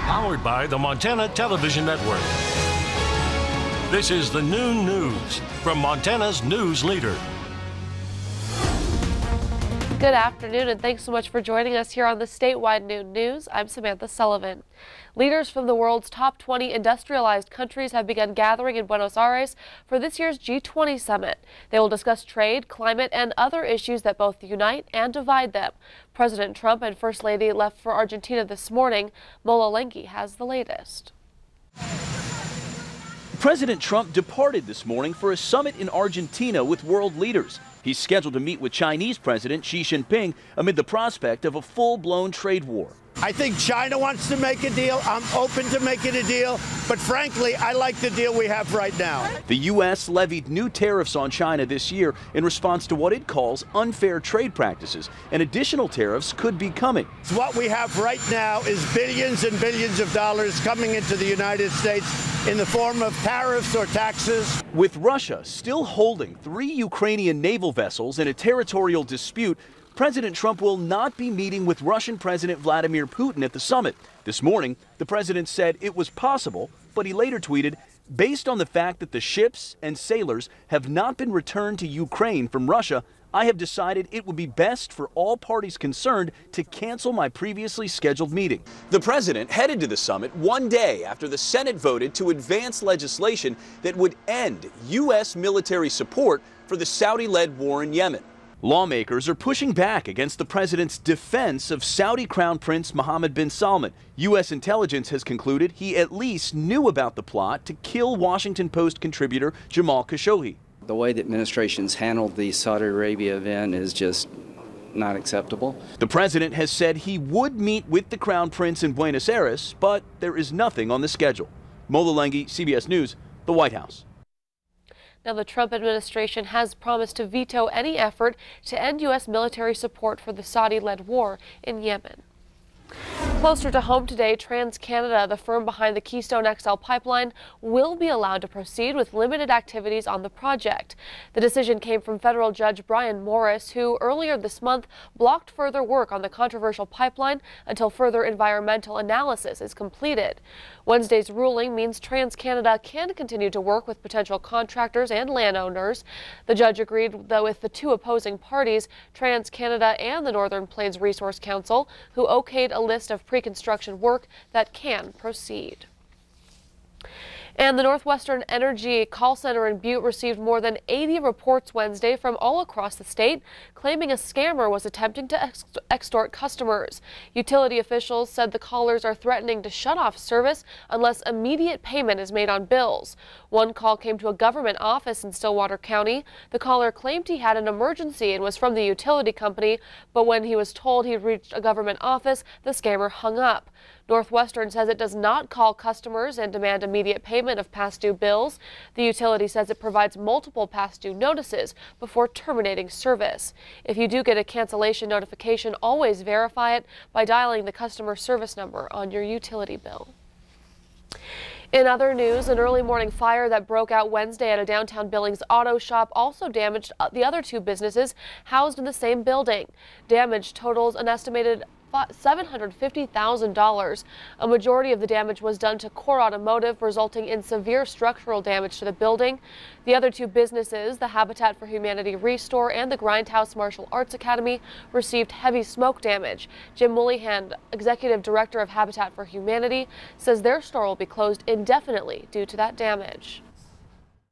Powered by the Montana Television Network. This is the Noon News from Montana's news leader. Good afternoon, and thanks so much for joining us here on the Statewide Noon News. I'm Samantha Sullivan. Leaders from the world's top 20 industrialized countries have begun gathering in Buenos Aires for this year's G20 summit. They will discuss trade, climate, and other issues that both unite and divide them. President Trump and First Lady left for Argentina this morning. Mola Lengi has the latest. President Trump departed this morning for a summit in Argentina with world leaders. He's scheduled to meet with Chinese President Xi Jinping amid the prospect of a full-blown trade war. I think China wants to make a deal. I'm open to making a deal. But frankly, I like the deal we have right now. The U.S. levied new tariffs on China this year in response to what it calls unfair trade practices, and additional tariffs could be coming. What we have right now is billions and billions of dollars coming into the United States in the form of tariffs or taxes. With Russia still holding 3 Ukrainian naval vessels in a territorial dispute, President Trump will not be meeting with Russian President Vladimir Putin at the summit. This morning, the president said it was possible, but he later tweeted, "Based on the fact that the ships and sailors have not been returned to Ukraine from Russia, I have decided it would be best for all parties concerned to cancel my previously scheduled meeting." The president headed to the summit one day after the Senate voted to advance legislation that would end U.S. military support for the Saudi-led war in Yemen. Lawmakers are pushing back against the president's defense of Saudi Crown Prince Mohammed bin Salman. U.S. intelligence has concluded he at least knew about the plot to kill Washington Post contributor Jamal Khashoggi. The way the administration's handled the Saudi Arabia event is just not acceptable. The president has said he would meet with the Crown Prince in Buenos Aires, but there is nothing on the schedule. Mola Lengi, CBS News, the White House. Now, the Trump administration has promised to veto any effort to end U.S. military support for the Saudi-led war in Yemen. Closer to home today, TransCanada, the firm behind the Keystone XL Pipeline, will be allowed to proceed with limited activities on the project. The decision came from federal judge Brian Morris, who earlier this month blocked further work on the controversial pipeline until further environmental analysis is completed. Wednesday's ruling means TransCanada can continue to work with potential contractors and landowners. The judge agreed, though, with the two opposing parties, TransCanada and the Northern Plains Resource Council, who okayed a list of pre-construction work that can proceed. And the NorthWestern Energy call center in Butte received more than 80 reports Wednesday from all across the state, claiming a scammer was attempting to extort customers. Utility officials said the callers are threatening to shut off service unless immediate payment is made on bills. One call came to a government office in Stillwater County. The caller claimed he had an emergency and was from the utility company, but when he was told he'd reached a government office, the scammer hung up. NorthWestern says it does not call customers and demand immediate payment of past due bills. The utility says it provides multiple past due notices before terminating service. If you do get a cancellation notification, always verify it by dialing the customer service number on your utility bill. In other news, an early morning fire that broke out Wednesday at a downtown Billings auto shop also damaged the other 2 businesses housed in the same building. Damage totals an estimated $750,000. A majority of the damage was done to Core Automotive, resulting in severe structural damage to the building. The other 2 businesses, the Habitat for Humanity Restore and the Grindhouse Martial Arts Academy, received heavy smoke damage. Jim Mullihan, Executive Director of Habitat for Humanity, says their store will be closed indefinitely due to that damage.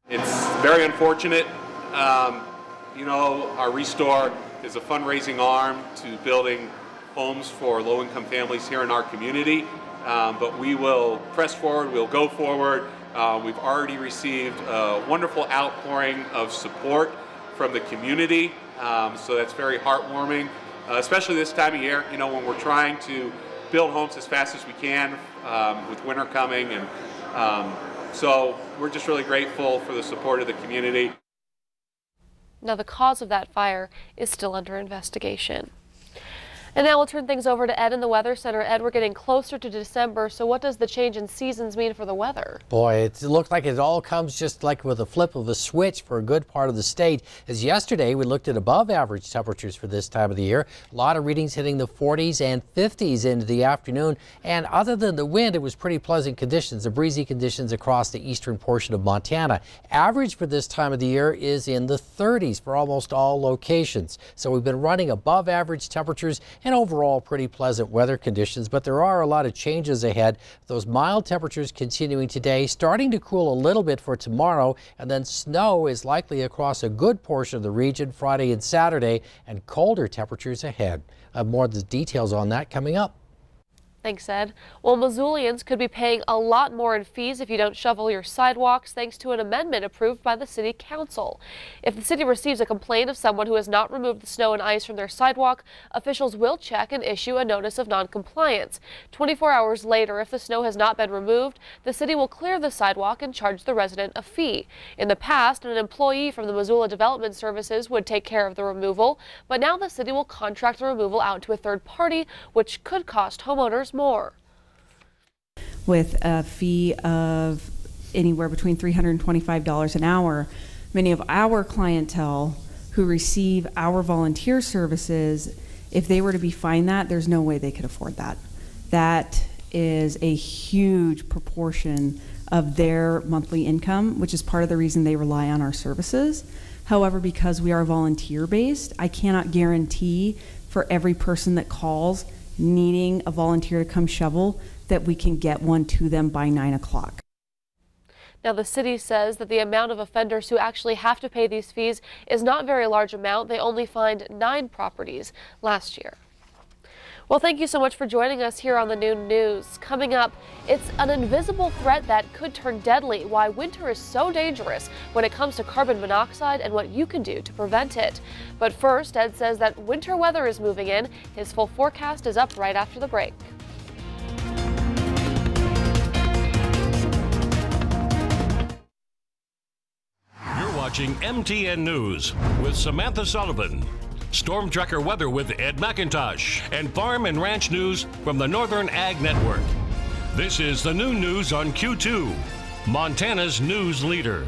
It's very unfortunate. Our Restore is a fundraising arm to building homes for low-income families here in our community, but we will press forward, we'll go forward. We've already received a wonderful outpouring of support from the community, so that's very heartwarming, especially this time of year, when we're trying to build homes as fast as we can with winter coming, and so we're just really grateful for the support of the community. Now, the cause of that fire is still under investigation. And now we'll turn things over to Ed in the Weather Center. Ed, we're getting closer to December, so what does the change in seasons mean for the weather? Boy, it looks like it all comes just like with a flip of a switch for a good part of the state. As yesterday, we looked at above average temperatures for this time of the year. A lot of readings hitting the 40s and 50s into the afternoon. And other than the wind, it was pretty pleasant conditions, the breezy conditions across the eastern portion of Montana. Average for this time of the year is in the 30s for almost all locations. So we've been running above average temperatures and overall pretty pleasant weather conditions, but there are a lot of changes ahead. Those mild temperatures continuing today, starting to cool a little bit for tomorrow, and then snow is likely across a good portion of the region Friday and Saturday, and colder temperatures ahead. More of the details on that coming up. Thanks, Ed. Well, Missoulians could be paying a lot more in fees if you don't shovel your sidewalks, thanks to an amendment approved by the City Council. If the city receives a complaint of someone who has not removed the snow and ice from their sidewalk, officials will check and issue a notice of noncompliance. 24 hours later, if the snow has not been removed, the city will clear the sidewalk and charge the resident a fee. In the past, an employee from the Missoula Development Services would take care of the removal, but now the city will contract the removal out to a third party, which could cost homeowners more. With a fee of anywhere between $325 an hour, many of our clientele who receive our volunteer services, if they were to be fined that, there's no way they could afford that. That is a huge proportion of their monthly income, which is part of the reason they rely on our services. However, because we are volunteer based, I cannot guarantee for every person that calls needing a volunteer to come shovel that we can get one to them by 9 o'clock. Now, the city says that the amount of offenders who actually have to pay these fees is not a very large amount. They only fined 9 properties last year. Well, thank you so much for joining us here on the Noon News. Coming up, it's an invisible threat that could turn deadly, why winter is so dangerous when it comes to carbon monoxide and what you can do to prevent it. But first, Ed says that winter weather is moving in. His full forecast is up right after the break. You're watching MTN News with Samantha Sullivan. Storm Tracker weather with Ed McIntosh, and farm and ranch news from the Northern Ag Network. This is the Noon News on Q2, Montana's news leader.